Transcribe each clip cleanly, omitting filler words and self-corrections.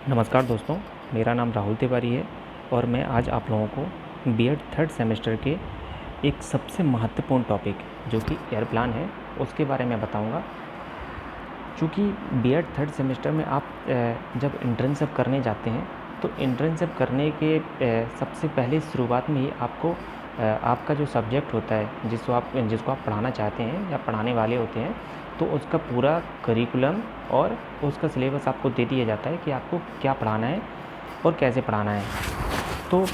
नमस्कार दोस्तों, मेरा नाम राहुल तिवारी है और मैं आज आप लोगों को बीएड थर्ड सेमेस्टर के एक सबसे महत्वपूर्ण टॉपिक जो कि एयरप्लान है उसके बारे में बताऊंगा। चूँकि बीएड थर्ड सेमेस्टर में आप जब इंटर्नशिप करने जाते हैं तो इंटर्नशिप करने के सबसे पहले शुरुआत में ही आपको आपका जो सब्जेक्ट होता है जिसको आप पढ़ाना चाहते हैं या पढ़ाने वाले होते हैं तो उसका पूरा करिकुलम और उसका सिलेबस आपको दे दिया जाता है कि आपको क्या पढ़ाना है और कैसे पढ़ाना है। तो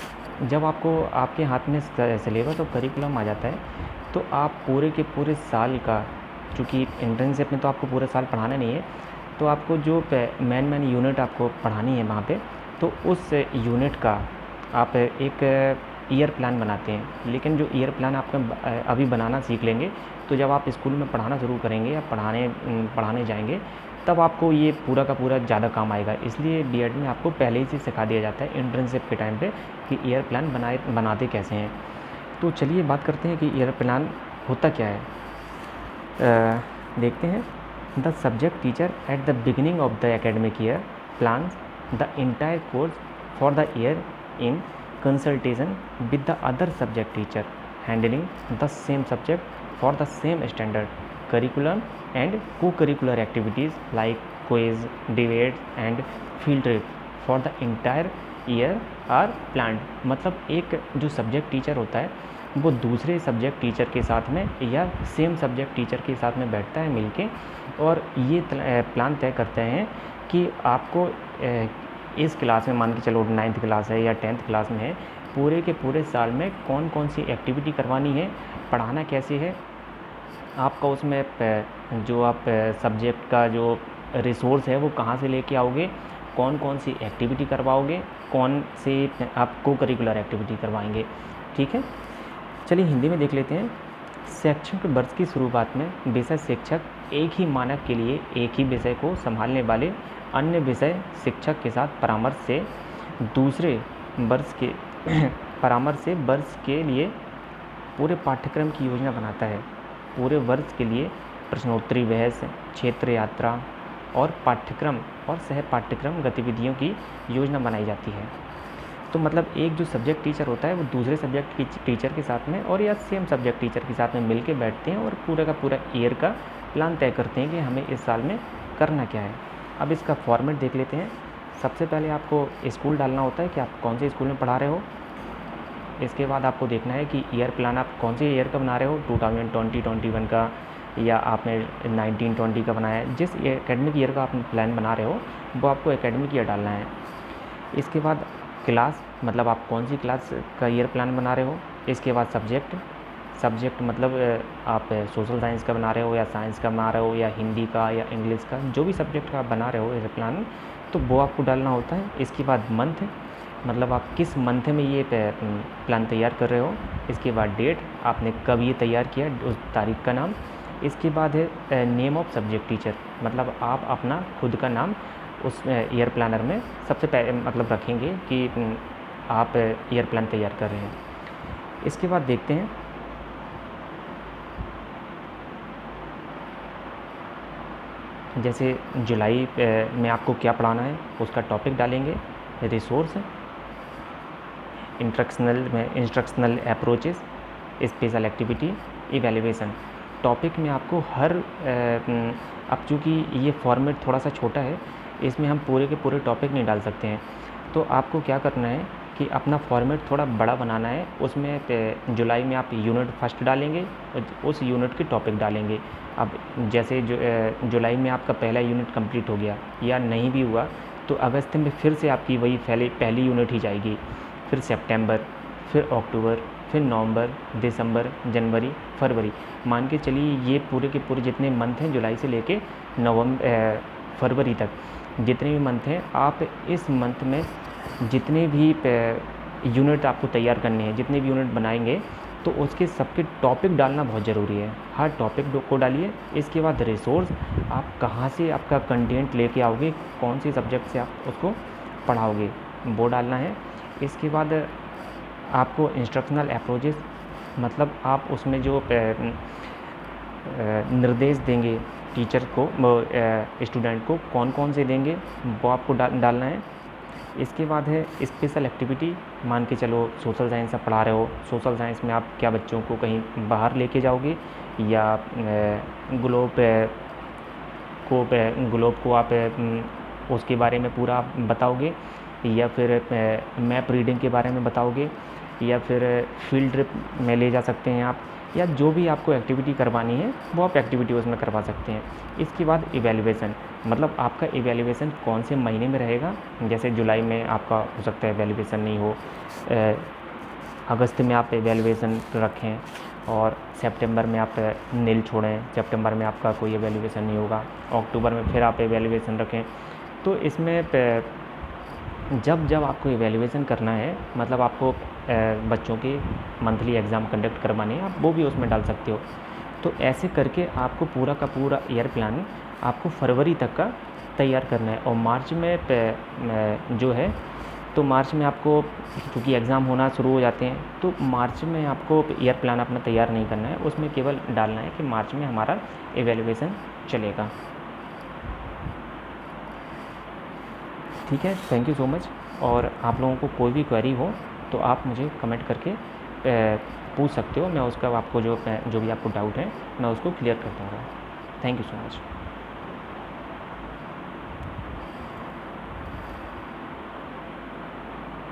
जब आपको आपके हाथ में सिलेबस और करिकुलम आ जाता है तो आप पूरे के पूरे साल का, चूँकि इंटर्नशिप में तो आपको पूरे साल पढ़ाना नहीं है, तो आपको जो मेन यूनिट आपको पढ़ानी है वहाँ पे, तो उस यूनिट का आप एक ईयर प्लान बनाते हैं। लेकिन जो ईयर प्लान आप अभी बनाना सीख लेंगे तो जब आप स्कूल में पढ़ाना शुरू करेंगे या पढ़ाने जाएंगे तब आपको ये पूरा का पूरा ज़्यादा काम आएगा। इसलिए बीएड में आपको पहले ही से सिखा दिया जाता है इंटर्नशिप के टाइम पे कि ईयर प्लान बनाते कैसे हैं। तो चलिए बात करते हैं कि ईयर प्लान होता क्या है। देखते हैं। The subject teacher at the beginning of the academic year plans the entire course for the year in consultation with the other subject teacher handling the same subject for the same standard curriculum and co-curricular activities like quiz, debates and field trip for the entire year are planned। मतलब एक जो subject teacher होता है वो दूसरे subject teacher के साथ में या सेम सब्जेक्ट टीचर के साथ में बैठता है मिलके और ये प्लान तय करते हैं कि आपको इस क्लास में, मान के चलो 9th क्लास है या 10th क्लास में है, पूरे के पूरे साल में कौन कौन सी एक्टिविटी करवानी है, पढ़ाना कैसे है, आपका उसमें जो आप सब्जेक्ट का जो रिसोर्स है वो कहाँ से लेके आओगे, कौन कौन सी एक्टिविटी करवाओगे, कौन से आप को करिकुलर एक्टिविटी करवाएंगे। ठीक है, चलिए हिंदी में देख लेते हैं। शैक्षणिक वर्ष की शुरुआत में विषय शिक्षक एक ही मानक के लिए एक ही विषय को संभालने वाले अन्य विषय शिक्षक के साथ परामर्श से दूसरे वर्ष के वर्ष के लिए पूरे पाठ्यक्रम की योजना बनाता है। पूरे वर्ष के लिए प्रश्नोत्तरी बहस, क्षेत्र यात्रा और पाठ्यक्रम और सह पाठ्यक्रम गतिविधियों की योजना बनाई जाती है। तो मतलब एक जो सब्जेक्ट टीचर होता है वो दूसरे सब्जेक्ट की टीचर के साथ में और या सेम सब्जेक्ट टीचर के साथ में मिल के बैठते हैं और पूरा का पूरा ईयर का प्लान तय करते हैं कि हमें इस साल में करना क्या है। अब इसका फॉर्मेट देख लेते हैं। सबसे पहले आपको स्कूल डालना होता है कि आप कौन से स्कूल में पढ़ा रहे हो। इसके बाद आपको देखना है कि ईयर प्लान आप कौन से ईयर का बना रहे हो, 2020-21 का या आपने 19-20 का बनाया है। जिस एकेडमिक ईयर का आप प्लान बना रहे हो वो आपको एकेडमिक ईयर डालना है। इसके बाद क्लास, मतलब आप कौन सी क्लास का ईयर प्लान बना रहे हो। इसके बाद सब्जेक्ट मतलब आप सोशल साइंस का बना रहे हो या साइंस का बना रहे हो या हिंदी का या इंग्लिश का, जो भी सब्जेक्ट का आप बना रहे हो ईयर प्लान, तो वो आपको डालना होता है। इसके बाद मंथ, मतलब आप किस मंथ में ये प्लान तैयार कर रहे हो। इसके बाद डेट, आपने कब ये तैयार किया, उस तारीख का नाम। इसके बाद है नेम ऑफ सब्जेक्ट टीचर, मतलब आप अपना खुद का नाम उस ईयर प्लानर में सबसे पहले मतलब रखेंगे कि आप ईयर प्लान तैयार कर रहे हैं। इसके बाद देखते हैं जैसे जुलाई में आपको क्या पढ़ाना है, उसका टॉपिक डालेंगे। Resource, instructional approaches, special activity, evaluation. Topic में आपको अब चूँकि ये फॉर्मेट थोड़ा सा छोटा है, इसमें हम पूरे के पूरे टॉपिक नहीं डाल सकते हैं, तो आपको क्या करना है कि अपना फॉर्मेट थोड़ा बड़ा बनाना है। उसमें जुलाई में आप यूनिट फर्स्ट डालेंगे, उस यूनिट के टॉपिक डालेंगे। अब जैसे जुलाई में आपका पहला यूनिट कंप्लीट हो गया या नहीं भी हुआ तो अगस्त में फिर से आपकी वही पहली यूनिट ही जाएगी, फिर सितंबर, फिर अक्टूबर, फिर नवंबर, दिसंबर, जनवरी, फरवरी। मान के चलिए ये पूरे के पूरे जितने मंथ हैं जुलाई से लेके फरवरी तक जितने भी मंथ हैं, आप इस मंथ में जितने भी यूनिट आपको तैयार करने हैं, जितने भी यूनिट बनाएंगे, तो उसके सबके टॉपिक डालना बहुत ज़रूरी है। हर टॉपिक को डालिए। इसके बाद रिसोर्स, आप कहाँ से आपका कंटेंट लेके आओगे, कौन सी सब्जेक्ट से आप उसको पढ़ाओगे, वो डालना है। इसके बाद आपको इंस्ट्रक्शनल अप्रोचेस, मतलब आप उसमें जो निर्देश देंगे टीचर को, स्टूडेंट को कौन कौन से देंगे, वो आपको डालना है। इसके बाद है स्पेशल एक्टिविटी। मान के चलो सोशल साइंस आप पढ़ा रहे हो, सोशल साइंस में आप क्या बच्चों को कहीं बाहर लेके जाओगे या ग्लोब को आप उसके बारे में पूरा बताओगे, या फिर मैप रीडिंग के बारे में बताओगे, या फिर फील्ड ट्रिप में ले जा सकते हैं आप, या जो भी आपको एक्टिविटी करवानी है वो आप एक्टिविटी उसमें करवा सकते हैं। इसके बाद इवैल्यूएशन, मतलब आपका इवैल्यूएशन कौन से महीने में रहेगा। जैसे जुलाई में आपका हो सकता है इवैल्यूएशन नहीं हो, अगस्त में आप इवैल्यूएशन रखें, और सितंबर में आप नील छोड़ें, सितंबर में आपका कोई इवैल्यूएशन नहीं होगा, अक्टूबर में फिर आप इवैल्यूएशन रखें। तो इसमें जब जब आपको इवैल्यूएशन करना है, मतलब आपको बच्चों के मंथली एग्ज़ाम कंडक्ट करवाने हैं, आप वो भी उसमें डाल सकते हो। तो ऐसे करके आपको पूरा का पूरा ईयर प्लान आपको फरवरी तक का तैयार करना है। और मार्च में जो है, तो मार्च में आपको क्योंकि एग्ज़ाम होना शुरू हो जाते हैं, तो मार्च में आपको ईयर प्लान अपना तैयार नहीं करना है, उसमें केवल डालना है कि मार्च में हमारा इवैल्यूएशन चलेगा। ठीक है, थैंक यू सो मच। और आप लोगों को कोई भी क्वेरी हो तो आप मुझे कमेंट करके पूछ सकते हो, मैं उसका आपको जो भी आपको डाउट है मैं उसको क्लियर कर दूँगा। Thank you so much.